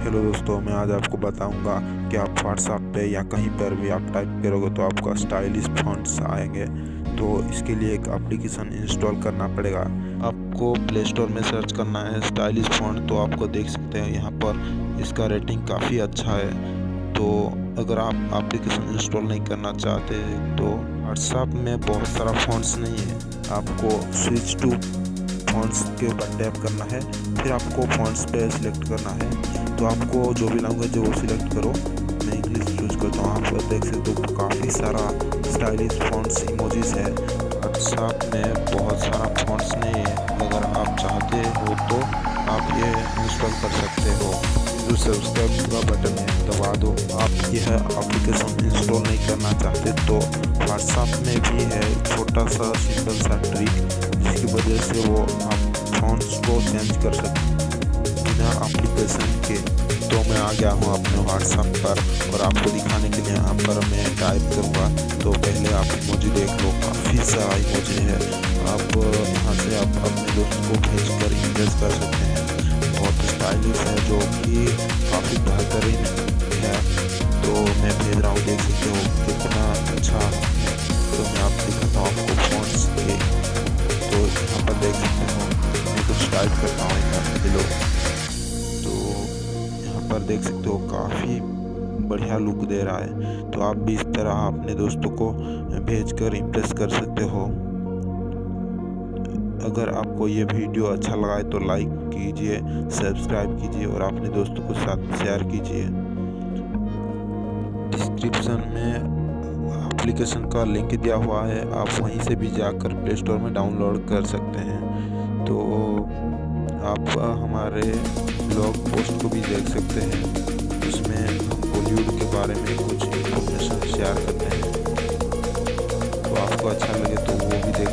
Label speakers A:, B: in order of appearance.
A: Hello दोस्तों, मैं आज आपको बताऊंगा कि आप व्हाट्सएप पे या कहीं पर भी आप टाइप करोगे तो आपका स्टाइलिश फॉन्ट्स आएंगे। तो इसके लिए एक एप्लीकेशन इंस्टॉल करना पड़ेगा। आपको प्ले स्टोर में सर्च करना है स्टाइलिश फॉन्ट। तो आपको देख सकते हैं यहाँ पर इसका रेटिंग काफ़ी अच्छा है। तो अगर आप एप्लीकेशन इंस्टॉल नहीं करना चाहते तो व्हाट्सएप में बहुत सारा फॉन्ट्स नहीं है, आपको स्विच टू फॉन्ट्स के ऊपर टैप करना है। फिर आपको फॉन्ट्स पे सिलेक्ट करना है। तो आपको जो भी लैंग्वेज है वो सिलेक्ट करो। मैं इंग्लिश चूज करता हूँ। आप देख सकते हो काफ़ी सारा स्टाइलिश फॉन्ट्स इमोजीज है। व्हाट्सएप में बहुत सारा फॉन्ट्स नहीं है। अगर आप चाहते हो तो आप ये इंस्टॉल कर सकते हो। जो सब्सक्राइब का बटन है दबा दो। आप यह एप्लीकेशन इंस्टॉल नहीं करना चाहते तो व्हाट्सएप में भी है छोटा सा सिंपल सा ट्रिक, जिसकी वजह से वो आप फॉन्ट्स को चेंज कर सकते बिना एप्लीकेशन के। तो मैं आ गया हूँ अपने व्हाट्सएप पर और आपको दिखाने के लिए यहाँ पर मैं टाइप करूँगा। तो पहले आप इमोजी देख लो, काफ़ी सारा इमोजी है। आप यहाँ से आप अपने दोस्त को भेज कर इम्प्रेस कर सकते हैं। बहुत स्टाइलिश है, जो कि काफ़ी बेहतरीन है। तो मैं भेज रहा हूँ, देख सकते हो कितना अच्छा है। तो मैं आप दिखाता हूँ आपको फॉन्ट्स के। तो यहाँ पर देख सकते हो मैं कुछ टाइप करता हूँ यहाँ बिलो। तो यहाँ पर देख सकते हो काफ़ी बढ़िया लुक दे रहा है। तो आप भी इस तरह अपने दोस्तों को भेज कर इम्प्रेस कर सकते हो। अगर आपको ये वीडियो अच्छा लगा है तो लाइक कीजिए, सब्सक्राइब कीजिए और अपने दोस्तों के साथ शेयर कीजिए। डिस्क्रिप्शन में एप्लीकेशन का लिंक दिया हुआ है, आप वहीं से भी जाकर प्ले स्टोर में डाउनलोड कर सकते हैं। तो आप हमारे ब्लॉग पोस्ट को भी देख सकते हैं, उसमें हम बॉलीवुड के बारे में कुछ इन्फॉर्मेशन शेयर करते हैं। तो आपको अच्छा लगे तो वो भी देख